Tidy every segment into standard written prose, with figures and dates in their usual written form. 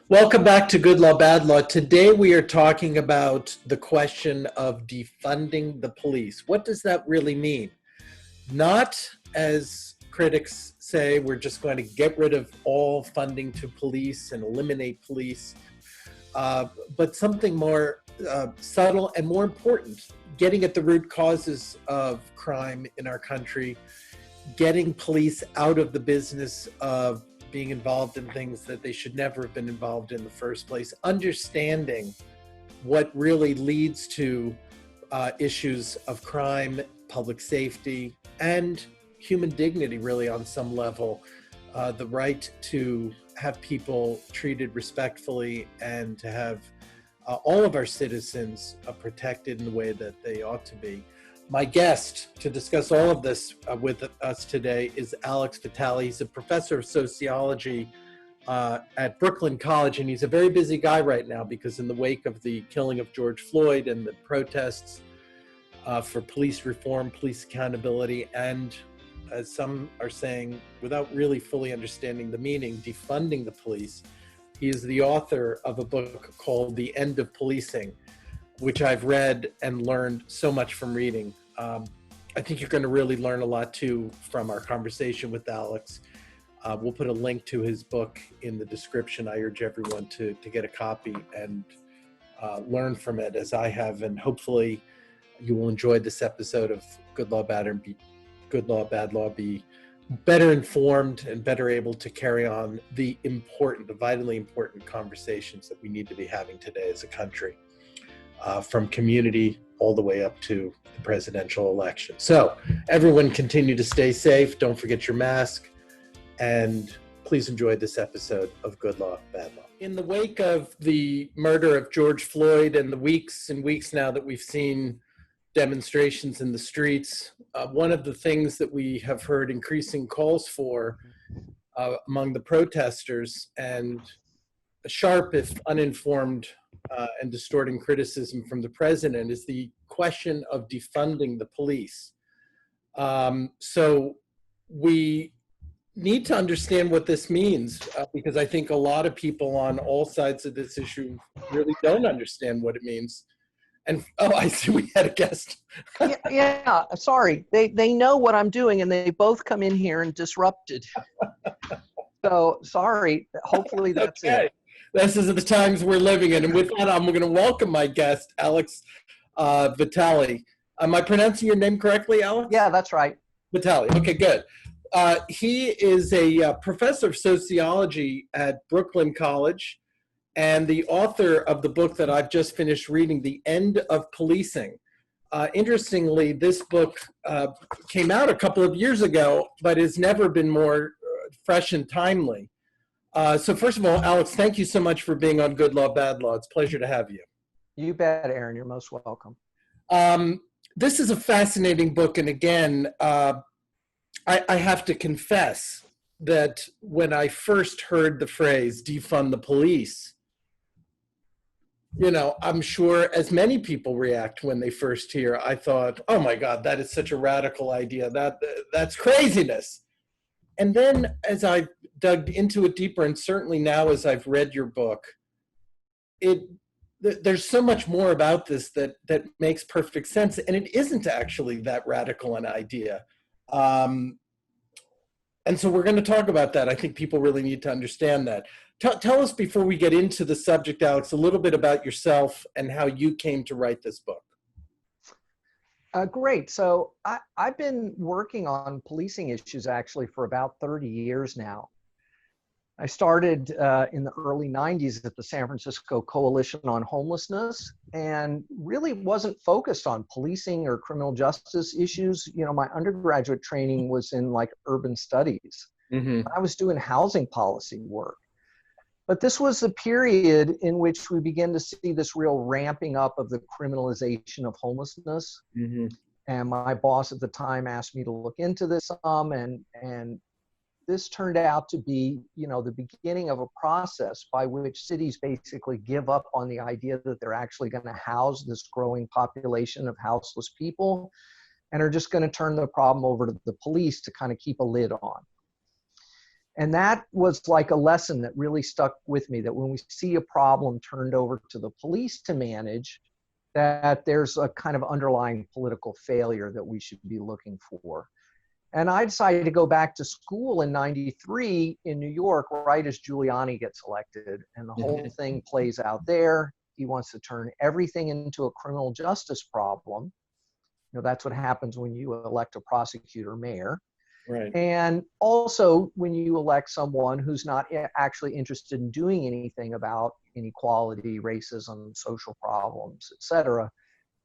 Welcome back to Good Law, Bad Law. Today we are talking about the question of defunding the police. What does that really mean? Not, as critics say, we're just going to get rid of all funding to police and eliminate police, but something more subtle and more important, getting at the root causes of crime in our country, getting police out of the business of being involved in things that they should never have been involved in the first place, understanding what really leads to issues of crime, public safety, and human dignity, really, on some level. The right to have people treated respectfully and to have all of our citizens protected in the way that they ought to be. My guest to discuss all of this with us today is Alex Vitale. He's a professor of sociology at Brooklyn College, and he's a very busy guy right now because in the wake of the killing of George Floyd and the protests for police reform, police accountability, and as some are saying, without really fully understanding the meaning, defunding the police, he is the author of a book called The End of Policing, which I've read and learned so much from reading. I think you're going to really learn a lot too from our conversation with Alex. We'll put a link to his book in the description. I urge everyone to get a copy and learn from it as I have, and hopefully you will enjoy this episode of Good Law, Bad Law, be better informed and better able to carry on the vitally important conversations that we need to be having today as a country. From community all the way up to the presidential election. So everyone continue to stay safe. Don't forget your mask. And please enjoy this episode of Good Law, Bad Law. In the wake of the murder of George Floyd and the weeks and weeks now that we've seen demonstrations in the streets, one of the things that we have heard increasing calls for among the protesters, and a sharp, if uninformed, and distorting criticism from the president, is the question of defunding the police. So we need to understand what this means, because I think a lot of people on all sides of this issue really don't understand what it means. And I see we had a guest. yeah, sorry. They know what I'm doing, and they both come in here and disrupted. So sorry. Hopefully that's okay. it. This is the times we're living in. And with that, I'm going to welcome my guest, Alex Vitale. Am I pronouncing your name correctly, Alex? Yeah, that's right. Vitale. Okay, good. He is a professor of sociology at Brooklyn College and the author of the book that I've just finished reading, The End of Policing. Interestingly, this book came out a couple of years ago, but has never been more fresh and timely. So first of all, Alex, thank you so much for being on Good Law, Bad Law. It's a pleasure to have you. You bet, Aaron. You're most welcome. This is a fascinating book. And again, I have to confess that when I first heard the phrase defund the police, I'm sure as many people react when they first hear, I thought, oh my God, that is such a radical idea. That's craziness. And then as I dug into it deeper, and certainly now as I've read your book, there's so much more about this that makes perfect sense. And it isn't actually that radical an idea. And so we're going to talk about that. I think people really need to understand that. Tell us, before we get into the subject, Alex, a little bit about yourself and how you came to write this book. Great. So I've been working on policing issues actually for about 30 years now. I started in the early 90s at the San Francisco Coalition on Homelessness, and really wasn't focused on policing or criminal justice issues. My undergraduate training was in urban studies. Mm-hmm. I was doing housing policy work. But this was the period in which we began to see this real ramping up of the criminalization of homelessness. Mm-hmm. And my boss at the time asked me to look into this some, and this turned out to be, the beginning of a process by which cities basically give up on the idea that they're actually going to house this growing population of houseless people, and are just going to turn the problem over to the police to kind of keep a lid on. And that was like a lesson that really stuck with me, that when we see a problem turned over to the police to manage, that there's a kind of underlying political failure that we should be looking for. And I decided to go back to school in '93 in New York, right as Giuliani gets elected. And the whole thing plays out there. He wants to turn everything into a criminal justice problem. You know, that's what happens when you elect a prosecutor mayor. Right. And also when you elect someone who's not actually interested in doing anything about inequality, racism, social problems, et cetera,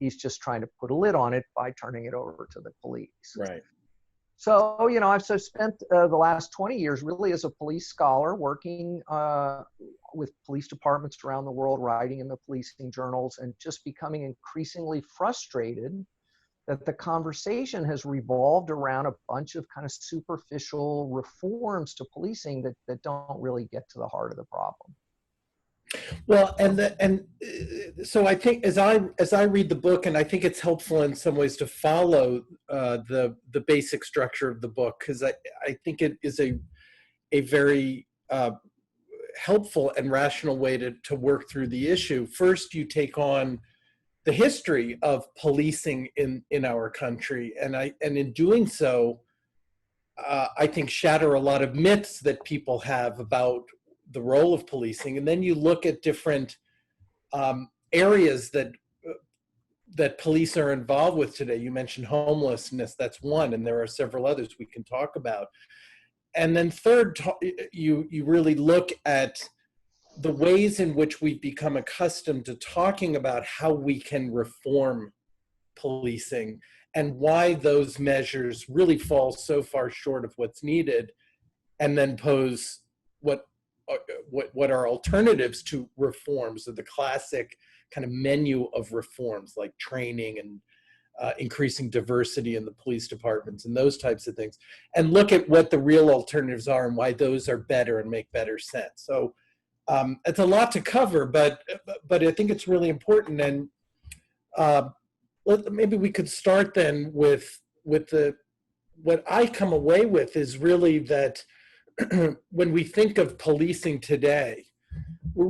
he's just trying to put a lid on it by turning it over to the police. Right. So, you know, I've spent the last 20 years really as a police scholar, working with police departments around the world, writing in the policing journals, and just becoming increasingly frustrated that the conversation has revolved around a bunch of kind of superficial reforms to policing that don't really get to the heart of the problem. Well, so I think as I read the book, and I think it's helpful in some ways to follow the basic structure of the book, because I think it is a very helpful and rational way to work through the issue. First, you take on the history of policing in our country, and in doing so, I think shatter a lot of myths that people have about the role of policing. And then you look at different areas that police are involved with today. You mentioned homelessness, that's one, and there are several others we can talk about. And then third, you really look at the ways in which we've become accustomed to talking about how we can reform policing and why those measures really fall so far short of what's needed, and then pose what are alternatives to reforms, or the classic kind of menu of reforms like training and increasing diversity in the police departments and those types of things, and look at what the real alternatives are and why those are better and make better sense. So it's a lot to cover, but I think it's really important. And maybe we could start then with what I come away with is really that when we think of policing today, we're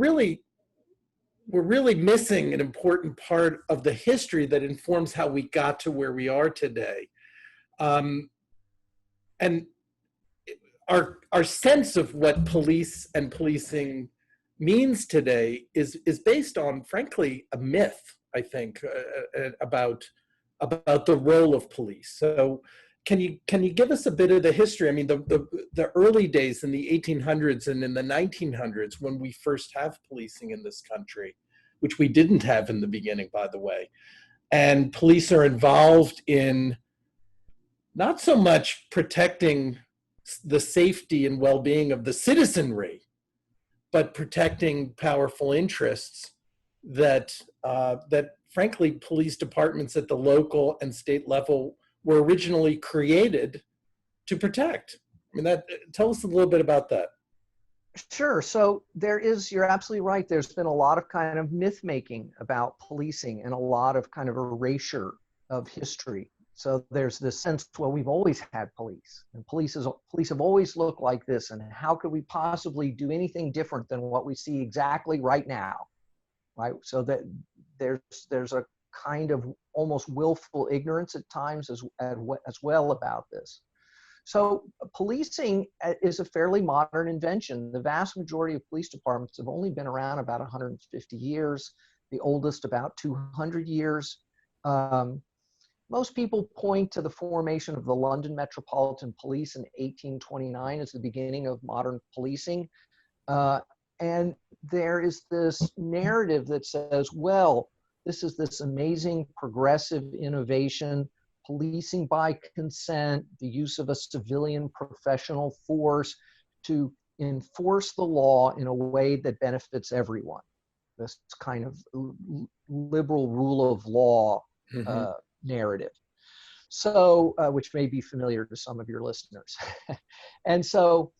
really missing an important part of the history that informs how we got to where we are today. And our sense of what police and policing means today is based on, frankly, a myth, I think, about the role of police. So can you give us a bit of the history? I mean, the early days in the 1800s and in the 1900s, when we first have policing in this country, which we didn't have in the beginning, by the way, and police are involved in not so much protecting the safety and well-being of the citizenry, but protecting powerful interests that frankly, police departments at the local and state level were originally created to protect. I mean, tell us a little bit about that. Sure. So you're absolutely right. There's been a lot of kind of myth making about policing and a lot of kind of erasure of history. So there's this sense, well, we've always had police, and police have always looked like this, and how could we possibly do anything different than what we see exactly right now, right? So that there's a kind of almost willful ignorance at times as well about this. So policing is a fairly modern invention. The vast majority of police departments have only been around about 150 years, the oldest about 200 years. Most people point to the formation of the London Metropolitan Police in 1829 as the beginning of modern policing. And there is this narrative that says, well, this is this amazing progressive innovation, policing by consent, the use of a civilian professional force to enforce the law in a way that benefits everyone. This kind of liberal rule of law narrative. So, which may be familiar to some of your listeners. And so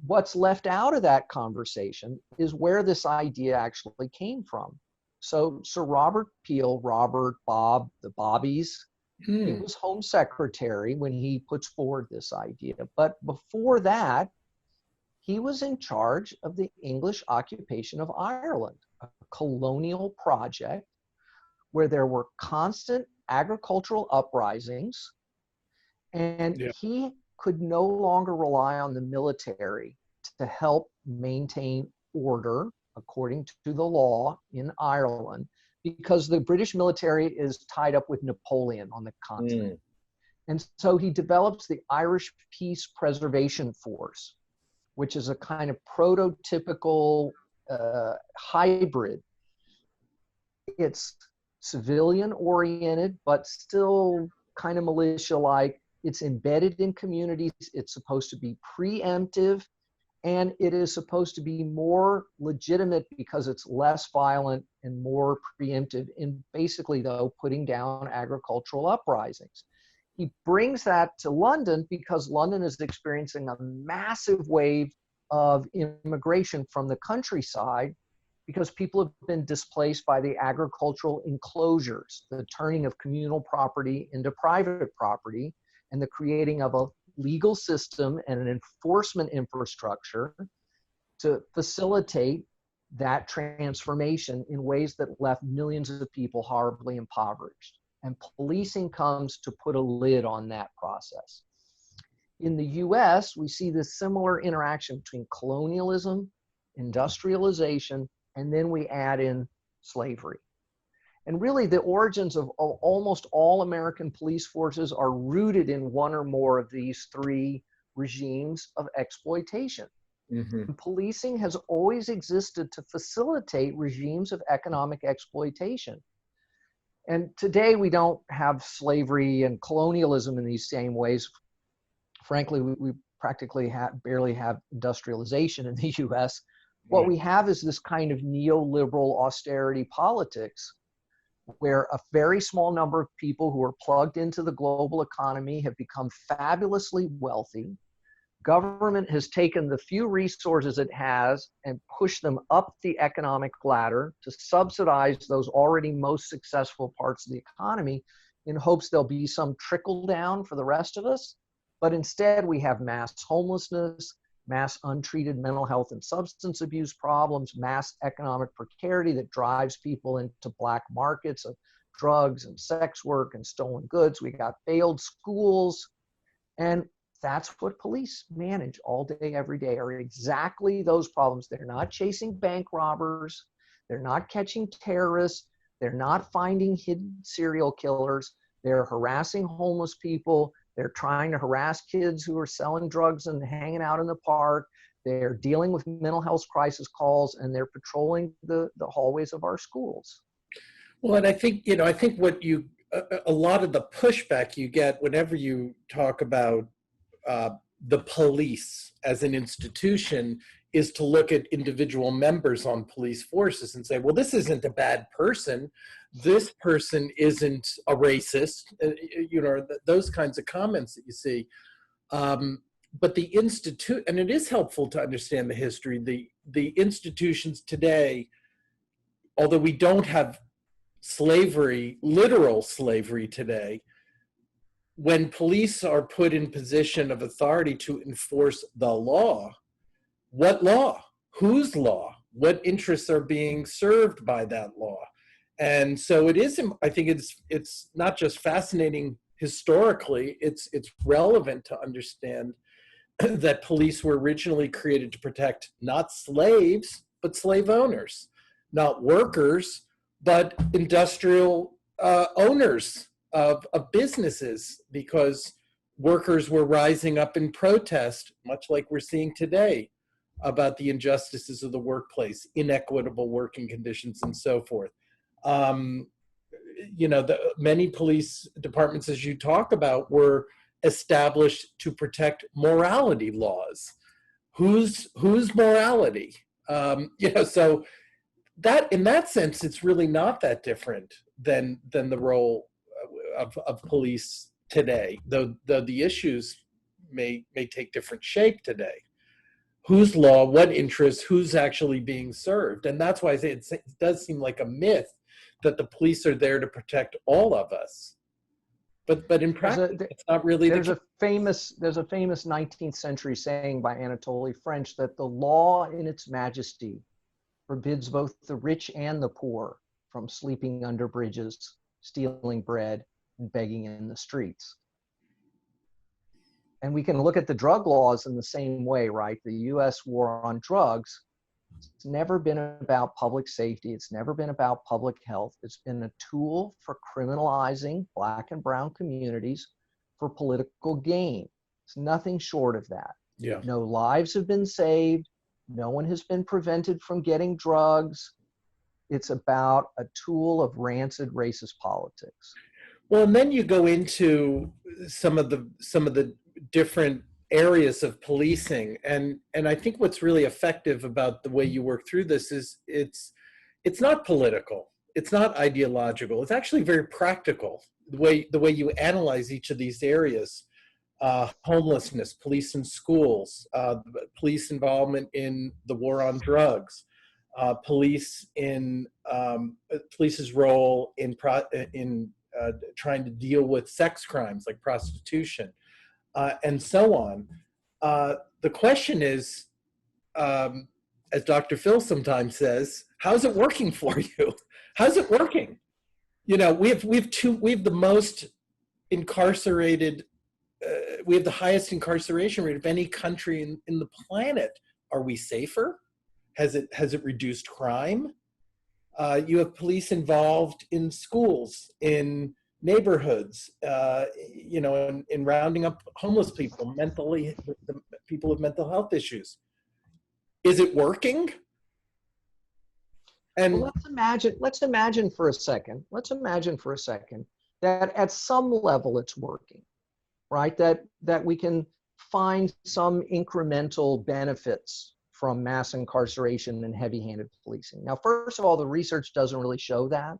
what's left out of that conversation is where this idea actually came from. So Sir Robert Peel, Bob, the Bobbies, he was Home Secretary when he puts forward this idea. But before that, He was in charge of the English occupation of Ireland, a colonial project where there were constant agricultural uprisings, and Yeah. he could no longer rely on the military to help maintain order according to the law in Ireland, because the British military is tied up with Napoleon on the continent. And so he develops the Irish Peace Preservation Force, which is a kind of prototypical hybrid. It's civilian oriented, but still kind of militia-like. It's embedded in communities. It's supposed to be preemptive, and it is supposed to be more legitimate because it's less violent and more preemptive in basically, though, putting down agricultural uprisings. He brings that to London because London is experiencing a massive wave of immigration from the countryside because people have been displaced by the agricultural enclosures, the turning of communal property into private property, and the creating of a legal system and an enforcement infrastructure to facilitate that transformation in ways that left millions of people horribly impoverished. And policing comes to put a lid on that process. In the US, we see this similar interaction between colonialism, industrialization, and then we add in slavery. And really the origins of almost all American police forces are rooted in one or more of these three regimes of exploitation. Mm-hmm. Policing has always existed to facilitate regimes of economic exploitation. And today we don't have slavery and colonialism in these same ways. Frankly, we practically barely have industrialization in the US. What we have is this kind of neoliberal austerity politics where a very small number of people who are plugged into the global economy have become fabulously wealthy. Government has taken the few resources it has and pushed them up the economic ladder to subsidize those already most successful parts of the economy in hopes there'll be some trickle down for the rest of us. But instead, we have mass homelessness, mass untreated mental health and substance abuse problems, mass economic precarity that drives people into black markets of drugs and sex work and stolen goods. We got failed schools. And that's what police manage all day, every day, are exactly those problems. They're not chasing bank robbers. They're not catching terrorists. They're not finding hidden serial killers. They're harassing homeless people. They're trying to harass kids who are selling drugs and hanging out in the park. They're dealing with mental health crisis calls, and they're patrolling the hallways of our schools. Well, and I think, I think what a lot of the pushback you get whenever you talk about the police as an institution is to look at individual members on police forces and say, well, this isn't a bad person. This person isn't a racist, those kinds of comments that you see. But the and it is helpful to understand the history, the institutions today, although we don't have slavery, literal slavery today, when police are put in position of authority to enforce the law, what law? Whose law? What interests are being served by that law? And so it is, I think it's not just fascinating historically, it's relevant to understand that police were originally created to protect not slaves, but slave owners, not workers, but industrial owners of businesses, because workers were rising up in protest, much like we're seeing today, about the injustices of the workplace, inequitable working conditions, and so forth. Many police departments, as you talk about, were established to protect morality laws. Whose morality? So that, in that sense, it's really not that different than the role of police today, though the issues may take different shape today. Whose law, what interests, who's actually being served? And that's why I say it does seem like a myth that the police are there to protect all of us. But in practice, it's not really the case. There's a famous 19th century saying by Anatole France that the law in its majesty forbids both the rich and the poor from sleeping under bridges, stealing bread, and begging in the streets. And we can look at the drug laws in the same way, right? The US war on drugs, it's never been about public safety. It's never been about public health. It's been a tool for criminalizing Black and brown communities for political gain. It's nothing short of that. Yeah. No lives have been saved. No one has been prevented from getting drugs. It's about a tool of rancid racist politics. Well, and then you go into some of the different areas of policing, and I think what's really effective about the way you work through this is it's not political, it's not ideological, it's actually very practical. The way you analyze each of these areas, homelessness, police in schools, police involvement in the war on drugs, police's role in trying to deal with sex crimes like prostitution, and so on. The question is, as Dr. Phil sometimes says, how's it working for you? How's it working? You know, we have the most incarcerated, we have the highest incarceration rate of any country in the planet. Are we safer? Has it reduced crime? You have police involved in schools, in neighborhoods, you know, in rounding up homeless people, people with mental health issues. Is it working? And well, let's imagine for a second that at some level it's working, right? That we can find some incremental benefits from mass incarceration and heavy-handed policing. Now, first of all, the research doesn't really show that.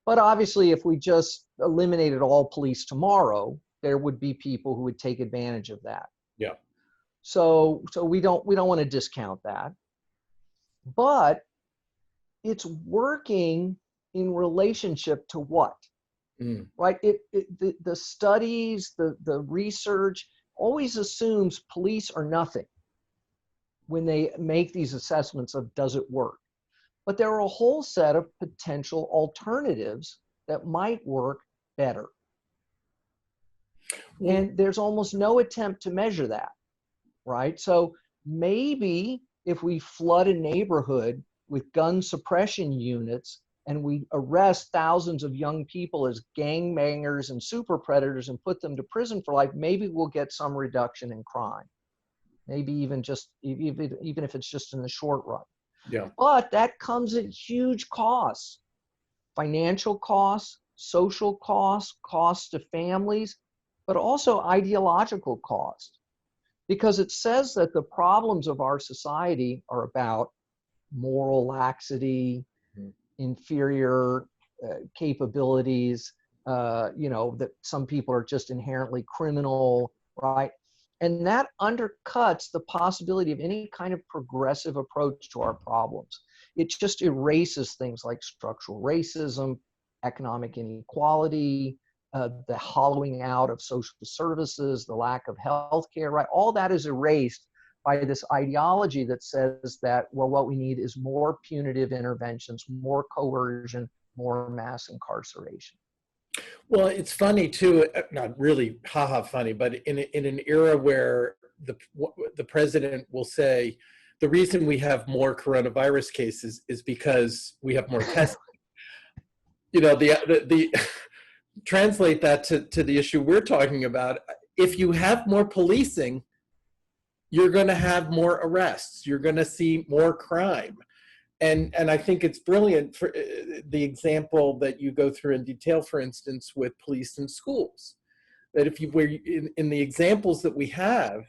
But obviously, if we just eliminated all police tomorrow, there would be people who would take advantage of that. yeah, So we don't want to discount that. But it's working in relationship to what? Right? The studies, the research always assumes police are nothing when they make these assessments of does it work. But there are a whole set of potential alternatives that might work better. And there's almost no attempt to measure that, right? So maybe if we flood a neighborhood with gun suppression units and we arrest thousands of young people as gangbangers and super predators and put them to prison for life, maybe we'll get some reduction in crime. Maybe even if it's just in the short run. yeah. But that comes at huge costs, financial costs, social costs, costs to families, but also ideological costs. Because it says that the problems of our society are about moral laxity, inferior capabilities, you know, that some people are just inherently criminal, right? And that undercuts the possibility of any kind of progressive approach to our problems. It just erases things like structural racism, economic inequality, the hollowing out of social services, the lack of health care, right? All that is erased by this ideology that says that, well, what we need is more punitive interventions, more coercion, more mass incarceration. Well, it's funny too, not really haha funny, but in an era where the president will say, the reason we have more coronavirus cases is because we have more testing. You know, the translate that to the issue we're talking about. If you have more policing, you're going to have more arrests. You're going to see more crime. And I think it's brilliant for the example that you go through in detail, for instance, with police in schools. That if you, in the examples that we have,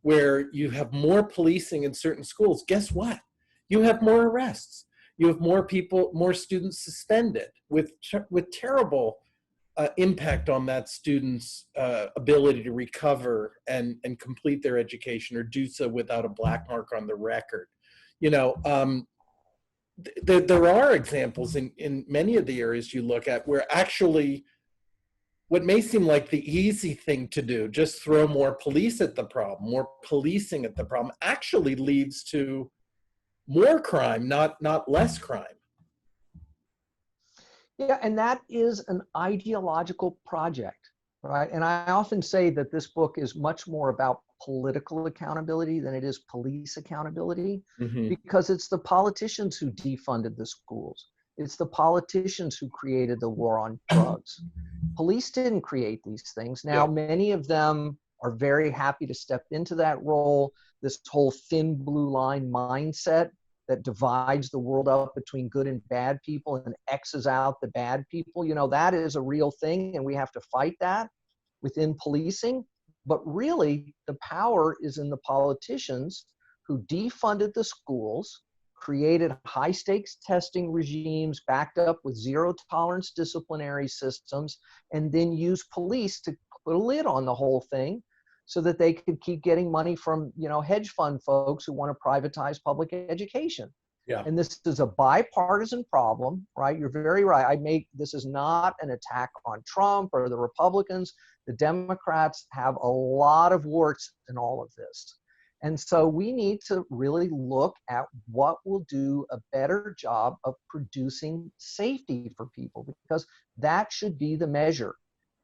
where you have more policing in certain schools, guess what? You have more arrests. You have more people, more students suspended with terrible impact on that student's ability to recover and complete their education, or do so without a black mark on the record. You know, there are examples in many of the areas you look at where actually what may seem like the easy thing to do, just throw more police at the problem, more policing at the problem, actually leads to more crime, not less crime. Yeah, and that is an ideological project, right? And I often say that this book is much more about political accountability than it is police accountability, Mm-hmm. because it's the politicians who defunded the schools. It's the politicians who created the war on drugs. Police didn't create these things. Now, many of them are very happy to step into that role. This whole thin blue line mindset that divides the world up between good and bad people and X's out the bad people, you know, that is a real thing, and we have to fight that within policing. But really, the power is in the politicians who defunded the schools, created high stakes testing regimes backed up with zero tolerance disciplinary systems, and then use police to put a lid on the whole thing so that they could keep getting money from, you know, hedge fund folks who want to privatize public education. Yeah. And this is a bipartisan problem, right? You're very right. This is not an attack on Trump or the Republicans. The Democrats have a lot of warts in all of this. And so we need to really look at what will do a better job of producing safety for people, because that should be the measure.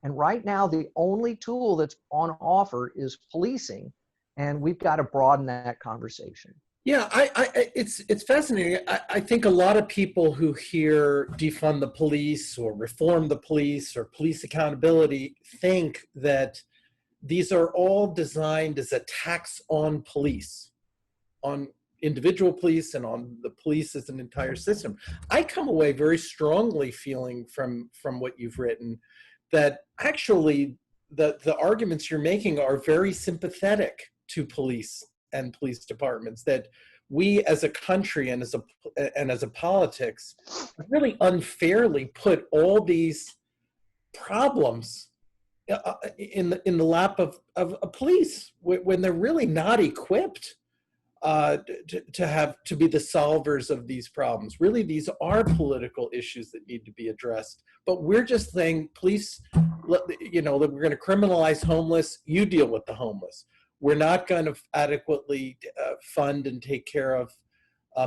And right now, the only tool that's on offer is policing, and we've got to broaden that conversation. Yeah, it's fascinating. I think a lot of people who hear defund the police or reform the police or police accountability think that these are all designed as attacks on police, on individual police and on the police as an entire system. I come away very strongly feeling from what you've written that actually the arguments you're making are very sympathetic to police and police departments, that we as a country and as a politics really unfairly put all these problems in the lap of police when they're really not equipped to be the solvers of these problems. Really, these are political issues that need to be addressed. But we're just saying, police, you know, that we're going to criminalize homeless. You deal with the homeless. We're not going to adequately fund and take care of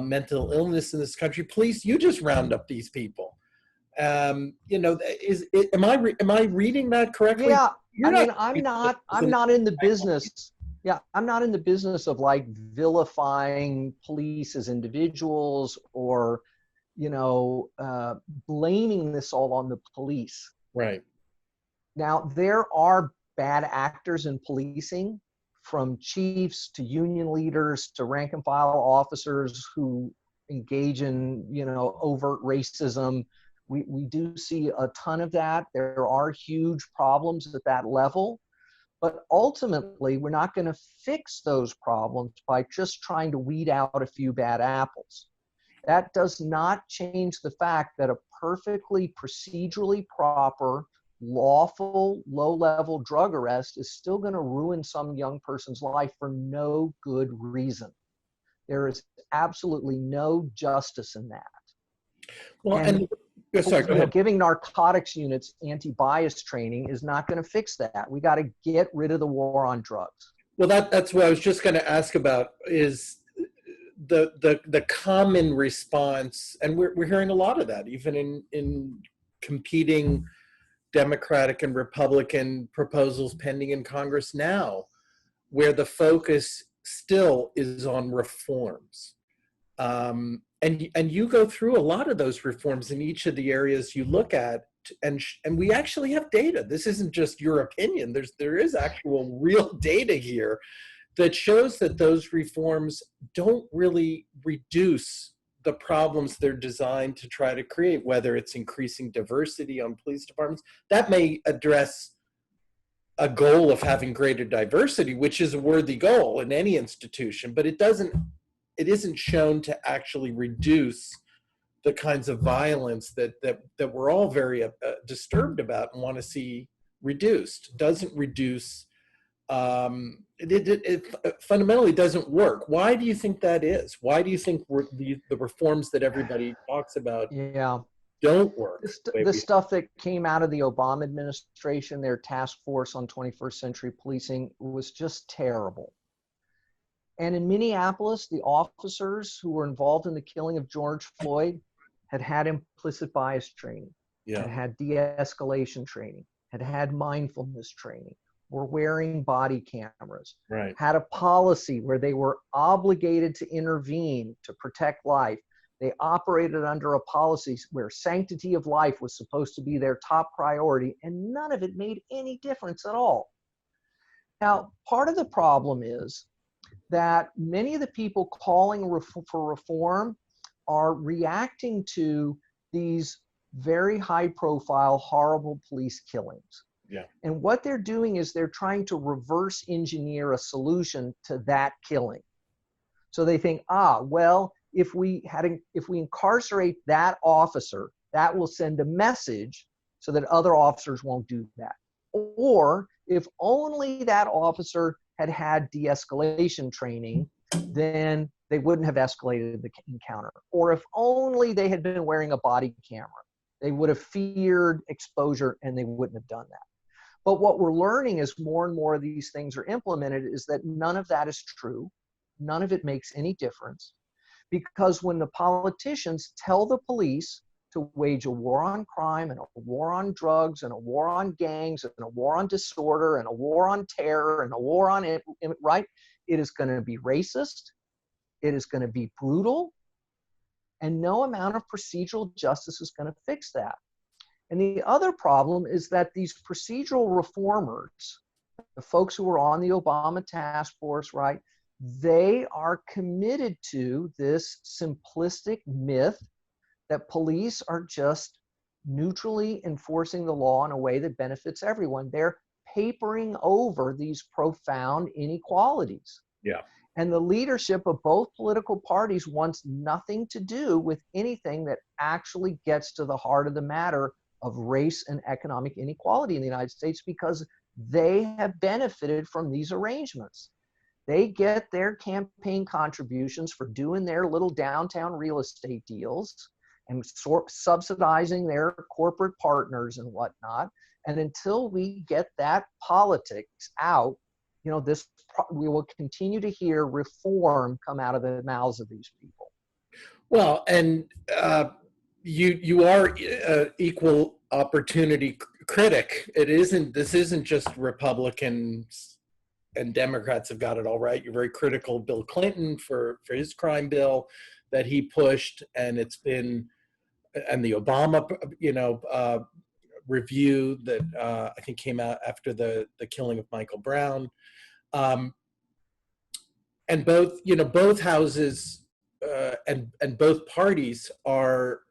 mental illness in this country. Police, you just round up these people. You know, am I reading that correctly? Yeah, I'm not in the business. Yeah, I'm not in the business of like vilifying police as individuals or, you know, blaming this all on the police. Right. Now, there are bad actors in policing, from chiefs to union leaders to rank and file officers who engage in, you know, overt racism. We do see a ton of that. There are huge problems at that level. But ultimately, we're not going to fix those problems by just trying to weed out a few bad apples. That does not change the fact that a perfectly procedurally proper, lawful, low-level drug arrest is still going to ruin some young person's life for no good reason. There is absolutely no justice in that. Well, and sorry, go you know, ahead. giving narcotics units anti-bias training is not going to fix that. We got to get rid of the war on drugs. Well, that's what I was just going to ask about, is the common response, and we're hearing a lot of that, even in competing Democratic and Republican proposals pending in Congress now, where the focus still is on reforms. And you go through a lot of those reforms in each of the areas you look at, and we actually have data. This isn't just your opinion. There is actual real data here that shows that those reforms don't really reduce the problems they're designed to try to create, whether it's increasing diversity on police departments. That may address a goal of having greater diversity, which is a worthy goal in any institution, but it isn't shown to actually reduce the kinds of violence that we're all very disturbed about and want to see reduced. Doesn't reduce, it fundamentally doesn't work. Why do you think that is? Why do you think the reforms that everybody talks about? Yeah. don't work the way The we. stuff that came out of the Obama administration, their task force on 21st century policing, was just terrible. And in Minneapolis, the officers who were involved in the killing of George Floyd had implicit bias training, Yeah. had de-escalation training, had mindfulness training, were wearing body cameras, Right. had a policy where they were obligated to intervene to protect life. They operated under a policy where sanctity of life was supposed to be their top priority, and none of it made any difference at all. Now, part of the problem is that many of the people calling for reform are reacting to these very high profile, horrible police killings. Yeah. And what they're doing is they're trying to reverse engineer a solution to that killing. So they think, well, if we incarcerate that officer, that will send a message so that other officers won't do that. Or if only that officer had de-escalation training, then they wouldn't have escalated the encounter. Or if only they had been wearing a body camera, they would have feared exposure and they wouldn't have done that. But what we're learning as more and more of these things are implemented is that none of that is true. None of it makes any difference. Because when the politicians tell the police to wage a war on crime and a war on drugs and a war on gangs and a war on disorder and a war on terror and a war on it, right? It is going to be racist. It is going to be brutal. And no amount of procedural justice is going to fix that. And the other problem is that these procedural reformers, the folks who were on the Obama task force, right, they are committed to this simplistic myth that police are just neutrally enforcing the law in a way that benefits everyone. They're papering over these profound inequalities. Yeah. And the leadership of both political parties wants nothing to do with anything that actually gets to the heart of the matter of race and economic inequality in the United States, because they have benefited from these arrangements. They get their campaign contributions for doing their little downtown real estate deals and subsidizing their corporate partners and whatnot. And until we get that politics out, we will continue to hear reform come out of the mouths of these people. Well, and you are an equal opportunity critic. This isn't just Republicans and Democrats have got it all right. You're very critical of Bill Clinton for his crime bill that he pushed, and it's been, and the Obama, review that I think came out after the killing of Michael Brown. And both houses and both parties are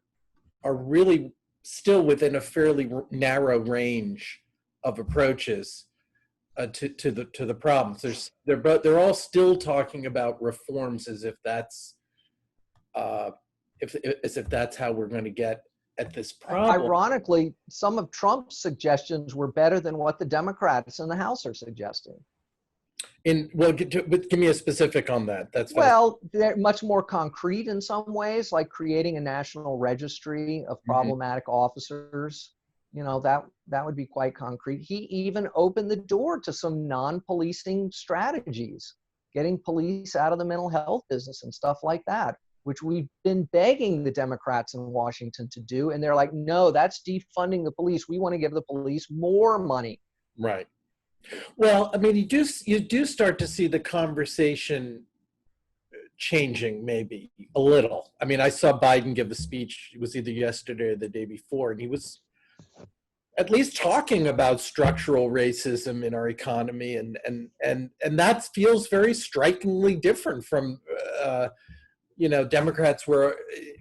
really still within a fairly narrow range of approaches to the problems. They're all still talking about reforms as if that's if that's how we're going to get at this problem. Ironically, some of Trump's suggestions were better than what the Democrats in the House are suggesting. Give me a specific on that. Well, they're much more concrete in some ways, like creating a national registry of problematic officers. That would be quite concrete. He even opened the door to some non-policing strategies, getting police out of the mental health business and stuff like that, which we've been begging the Democrats in Washington to do. And they're like, no, that's defunding the police. We want to give the police more money. Right. Well, I mean, you do start to see the conversation changing maybe a little. I mean, I saw Biden give a speech, it was either yesterday or the day before, and he was at least talking about structural racism in our economy, and that feels very strikingly different from Democrats were,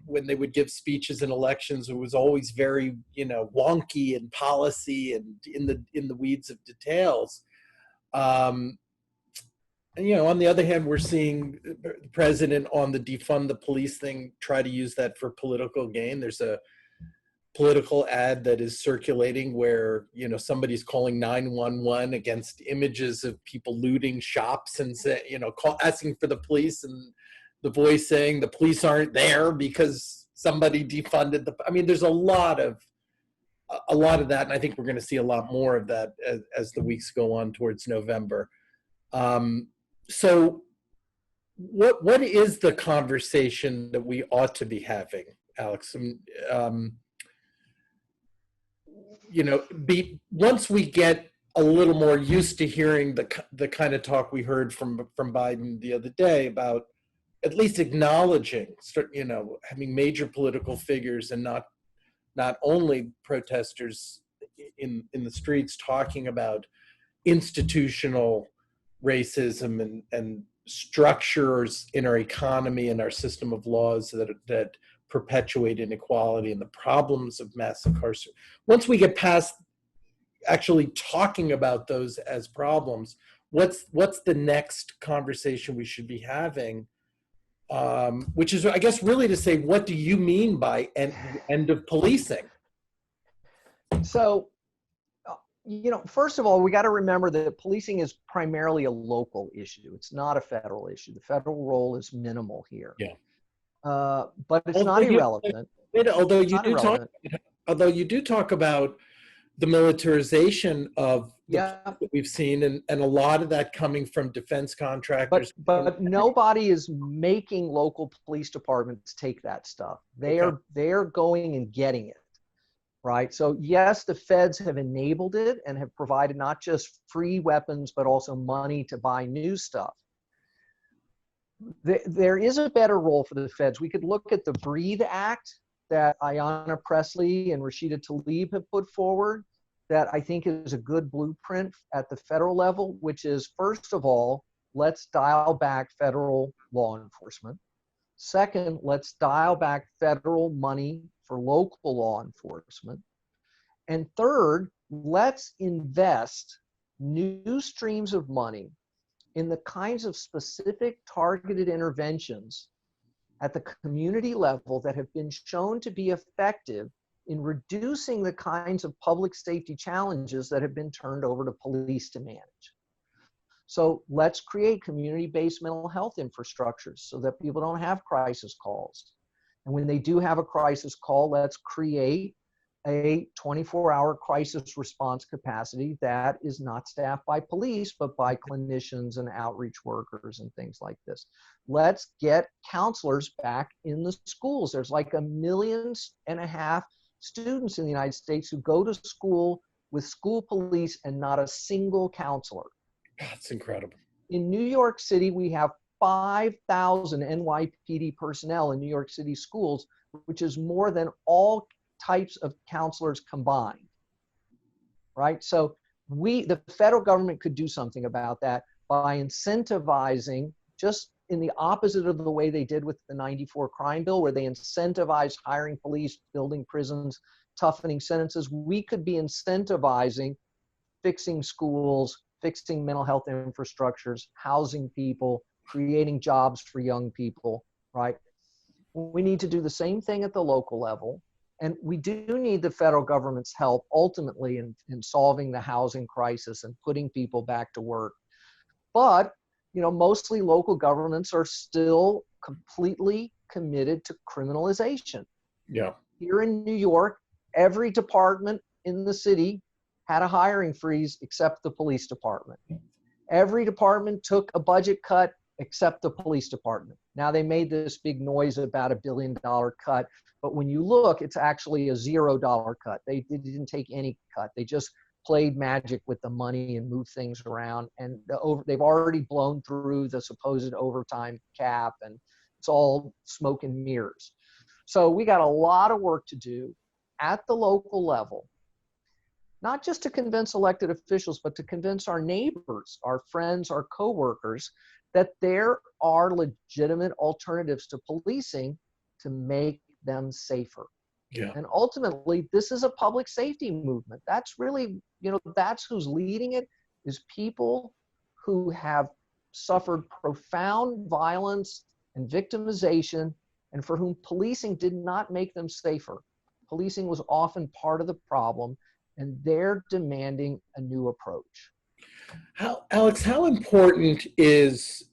when they would give speeches in elections, it was always very, wonky in policy and in the weeds of details. And, on the other hand, we're seeing the president on the defund the police thing try to use that for political gain. There's a political ad that is circulating where, somebody's calling 911 against images of people looting shops and asking for the police, and the voice saying the police aren't there because somebody defunded the, I mean, there's a lot of that, and I think we're going to see a lot more of that as the weeks go on towards November. So what is the conversation that we ought to be having, Alex? Once we get a little more used to hearing the kind of talk we heard from Biden the other day about at least acknowledging, having major political figures and not only protesters in the streets talking about institutional racism and structures in our economy and our system of laws that perpetuate inequality and the problems of mass incarceration. Once we get past actually talking about those as problems, what's the next conversation we should be having? Which is, I guess, really to say, what do you mean by end of policing? So, first of all, we got to remember that policing is primarily a local issue. It's not a federal issue. The federal role is minimal here. Yeah. But it's not irrelevant. Although you do talk about the militarization of that we've seen, and a lot of that coming from defense contractors. But nobody is making local police departments take that stuff. They are going and getting it. Right. So yes, the feds have enabled it and have provided not just free weapons, but also money to buy new stuff. There is a better role for the feds. We could look at the Breathe Act that Ayanna Pressley and Rashida Tlaib have put forward that I think is a good blueprint at the federal level, which is, first of all, let's dial back federal law enforcement. Second, let's dial back federal money for local law enforcement. And third, let's invest new streams of money in the kinds of specific targeted interventions at the community level that have been shown to be effective in reducing the kinds of public safety challenges that have been turned over to police to manage. So let's create community-based mental health infrastructures so that people don't have crisis calls. And when they do have a crisis call, let's create a 24-hour crisis response capacity that is not staffed by police, but by clinicians and outreach workers and things like this. Let's get counselors back in the schools. There's like 1.5 million students in the United States who go to school with school police and not a single counselor. That's incredible. In New York City, we have 5,000 NYPD personnel in New York City schools, which is more than all types of counselors combined, right? So the federal government could do something about that by incentivizing, just in the opposite of the way they did with the '94 crime bill, where they incentivized hiring police, building prisons, toughening sentences. We could be incentivizing fixing schools, fixing mental health infrastructures, housing people, creating jobs for young people, right? We need to do the same thing at the local level. And we do need the federal government's help ultimately in solving the housing crisis and putting people back to work. But, mostly local governments are still completely committed to criminalization. Yeah. Here in New York, every department in the city had a hiring freeze except the police department. Every department took a budget cut except the police department. Now they made this big noise about $1 billion cut, but when you look, it's actually a $0 cut. They didn't take any cut. They just played magic with the money and moved things around. And they've already blown through the supposed overtime cap, and it's all smoke and mirrors. So we got a lot of work to do at the local level, not just to convince elected officials, but to convince our neighbors, our friends, our coworkers, that there are legitimate alternatives to policing to make them safer. Yeah. And ultimately, this is a public safety movement. That's really, that's who's leading it, is people who have suffered profound violence and victimization, and for whom policing did not make them safer. Policing was often part of the problem, and they're demanding a new approach. Alex, how important is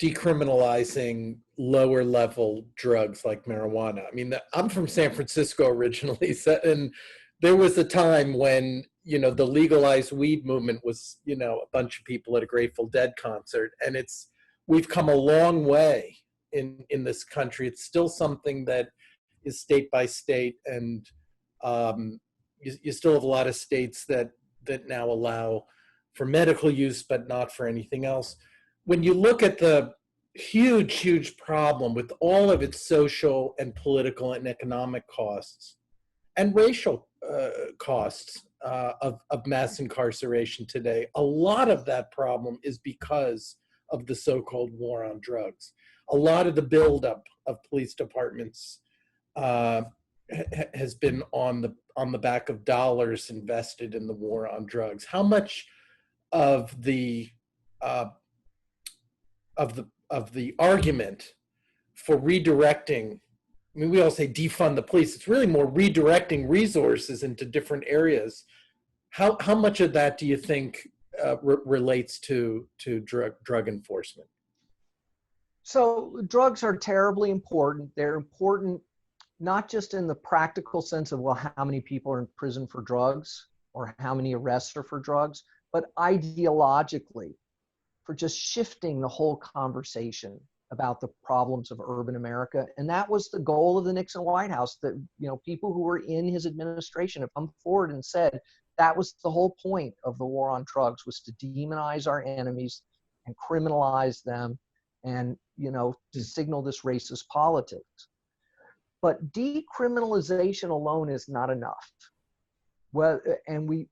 decriminalizing lower level drugs like marijuana. I mean, I'm from San Francisco originally, and there was a time when, the legalized weed movement was, a bunch of people at a Grateful Dead concert, and we've come a long way in this country. It's still something that is state by state, and you still have a lot of states that now allow for medical use, but not for anything else. When you look at the huge problem with all of its social and political and economic costs and racial costs of mass incarceration today, a lot of that problem is because of the so-called war on drugs. A lot of the buildup of police departments has been on the back of dollars invested in the war on drugs. How much of the argument for redirecting, I mean, we all say defund the police, it's really more redirecting resources into different areas. How much of that do you think relates to drug enforcement? So drugs are terribly important. They're important not just in the practical sense of, well, how many people are in prison for drugs or how many arrests are for drugs, but ideologically, for just shifting the whole conversation about the problems of urban America. And that was the goal of the Nixon White House, that, people who were in his administration have come forward and said that was the whole point of the war on drugs, was to demonize our enemies and criminalize them and, to signal this racist politics. But decriminalization alone is not enough. Well, and we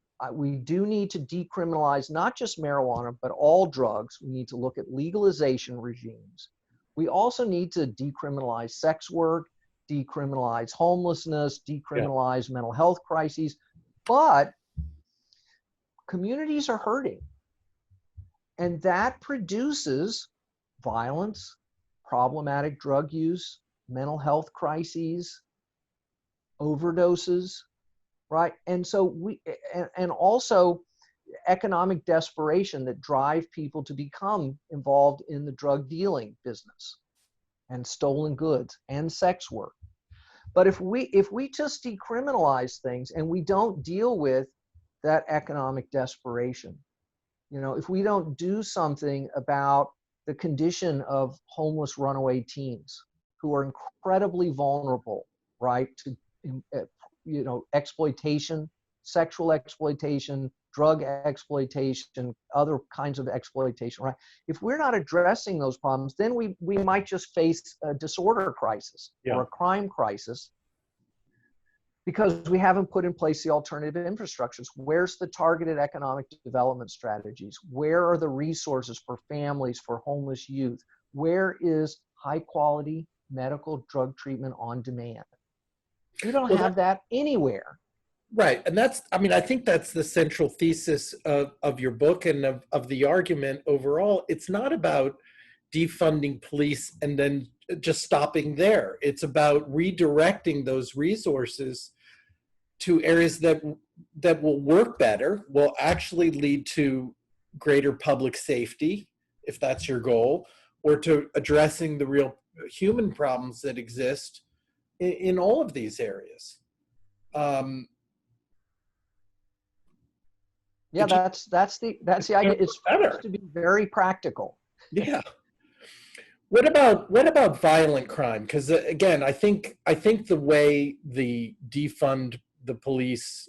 do need to decriminalize not just marijuana, but all drugs. We need to look at legalization regimes. We also need to decriminalize sex work, decriminalize homelessness, decriminalize mental health crises. But communities are hurting. And that produces violence, problematic drug use, mental health crises, overdoses, right? And so and also economic desperation that drive people to become involved in the drug dealing business and stolen goods and sex work. But if we just decriminalize things and we don't deal with that economic desperation, if we don't do something about the condition of homeless runaway teens who are incredibly vulnerable, right, to exploitation, sexual exploitation, drug exploitation, other kinds of exploitation, right? If we're not addressing those problems, then we might just face a disorder crisis or a crime crisis because we haven't put in place the alternative infrastructures. Where's the targeted economic development strategies? Where are the resources for families, for homeless youth? Where is high quality medical drug treatment on demand? We don't have that anywhere. Right. And I think that's the central thesis of your book and of the argument overall. It's not about defunding police and then just stopping there. It's about redirecting those resources to areas that will work better, will actually lead to greater public safety, if that's your goal, or to addressing the real human problems that exist in all of these areas. That's the idea. It's supposed to be very practical. Yeah. What about violent crime? Because again, I think the way the defund the police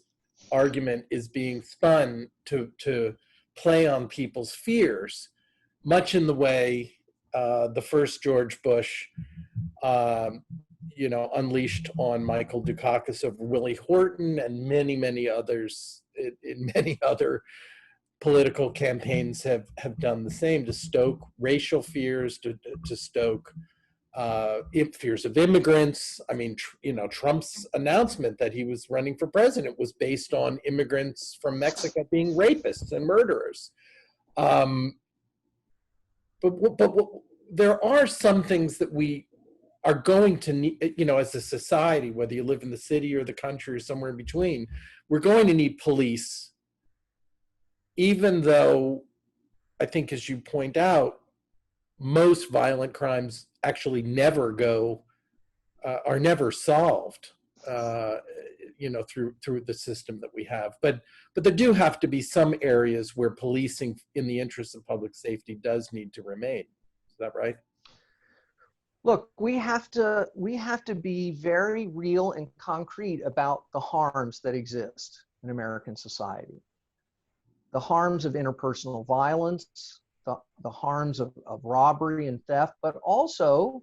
argument is being spun to play on people's fears, much in the way the first George Bush, unleashed on Michael Dukakis over Willie Horton and many others in many other political campaigns have done the same, to stoke racial fears, to stoke fears of immigrants. I mean, Trump's announcement that he was running for president was based on immigrants from Mexico being rapists and murderers. But there are some things that we are going to need, as a society, whether you live in the city or the country or somewhere in between, we're going to need police, even though I think, as you point out, most violent crimes actually never are never solved, through the system that we have. But there do have to be some areas where policing in the interest of public safety does need to remain. Is that right? Look, we have to be very real and concrete about the harms that exist in American society. The harms of interpersonal violence, the harms of robbery and theft, but also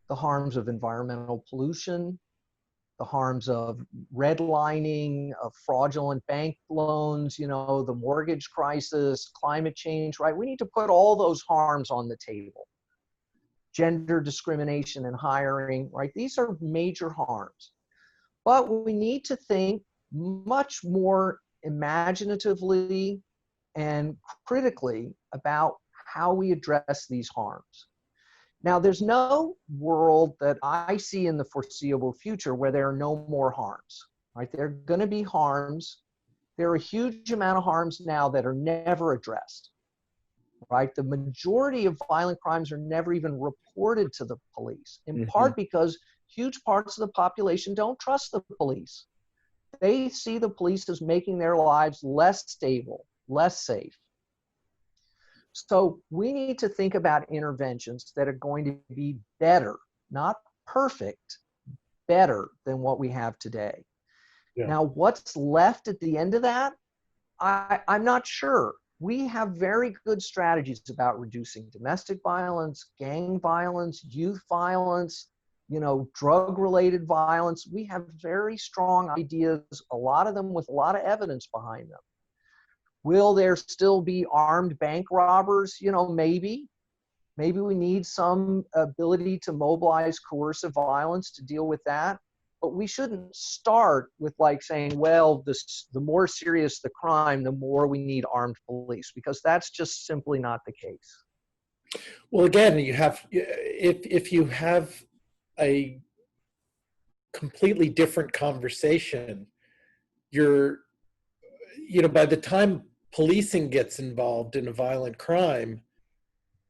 the harms of environmental pollution, the harms of redlining, of fraudulent bank loans, the mortgage crisis, climate change, right? We need to put all those harms on the table. Gender discrimination in hiring, right? These are major harms. But we need to think much more imaginatively and critically about how we address these harms. Now, there's no world that I see in the foreseeable future where there are no more harms, right? There are going to be harms. There are a huge amount of harms now that are never addressed, right? The majority of violent crimes are never even reported to the police, in part because huge parts of the population don't trust the police. They see the police as making their lives less stable, less safe. So we need to think about interventions that are going to be better, not perfect, better than what we have today. Yeah. Now, what's left at the end of that? I'm not sure. We have very good strategies about reducing domestic violence, gang violence, youth violence, drug-related violence. We have very strong ideas, a lot of them with a lot of evidence behind them. Will there still be armed bank robbers? Maybe. Maybe we need some ability to mobilize coercive violence to deal with that. But we shouldn't start with saying, well, the more serious the crime, the more we need armed police, because that's just simply not the case. Well, again, if you have a completely different conversation, by the time policing gets involved in a violent crime,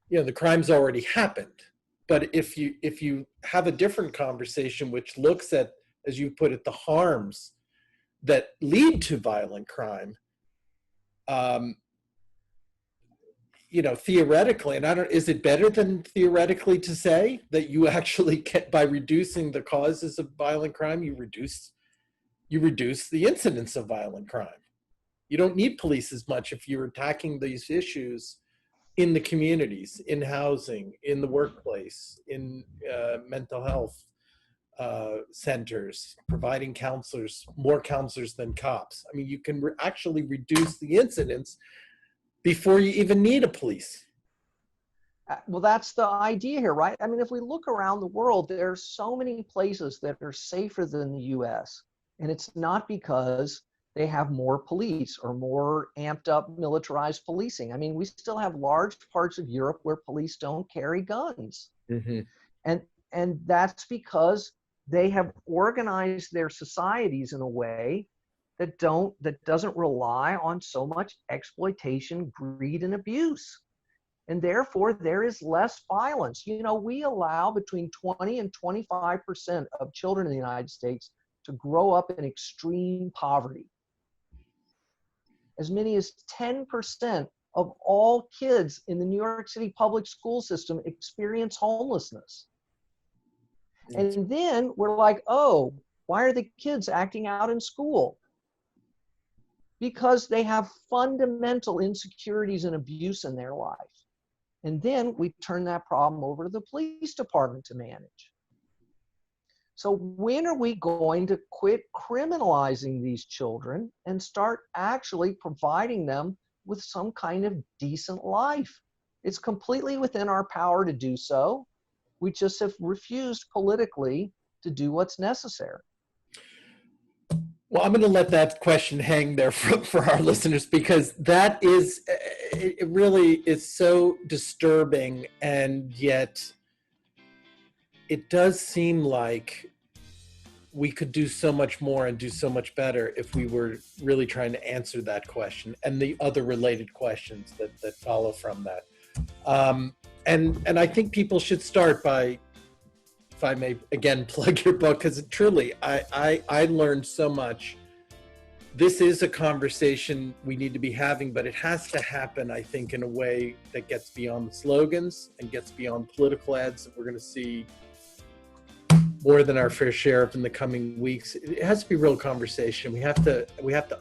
the crime's already happened. But if you have a different conversation which looks at, as you put it, the harms that lead to violent crime, theoretically, and is it better than theoretically to say that you actually can, by reducing the causes of violent crime, you reduce the incidence of violent crime? You don't need police as much if you're attacking these issues in the communities, in housing, in the workplace, in mental health centers, providing more counselors than cops. I mean, you can actually reduce the incidence before you even need a police. Well, that's the idea here, right? I mean, if we look around the world, there's so many places that are safer than the US. And it's not because they have more police or more amped up militarized policing. I mean, we still have large parts of Europe where police don't carry guns. And that's because they have organized their societies in a way that doesn't rely on so much exploitation, greed, and abuse. And therefore, there is less violence. We allow between 20 and 25% of children in the United States to grow up in extreme poverty. As many as 10% of all kids in the New York City public school system experience homelessness. And then we're like, oh, why are the kids acting out in school? Because they have fundamental insecurities and abuse in their life. And then we turn that problem over to the police department to manage. So when are we going to quit criminalizing these children and start actually providing them with some kind of decent life? It's completely within our power to do so. We just have refused politically to do what's necessary. Well, I'm going to let that question hang there for our listeners, because it really is so disturbing, and yet it does seem like we could do so much more and do so much better if we were really trying to answer that question and the other related questions that follow from that. And I think people should start by, if I may again plug your book, because truly I learned so much. This is a conversation we need to be having, but it has to happen, I think, in a way that gets beyond the slogans and gets beyond political ads that we're going to see more than our fair share of in the coming weeks. It has to be real conversation. We have to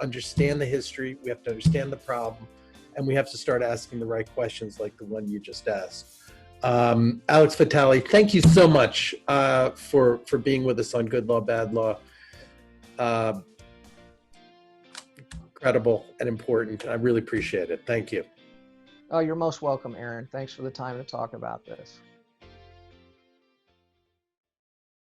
understand the history. We have to understand the problem, and we have to start asking the right questions, like the one you just asked. Alex Vitale, thank you so much for being with us on Good Law, Bad Law. Incredible and important. I really appreciate it. Thank you. Oh, you're most welcome, Aaron. Thanks for the time to talk about this.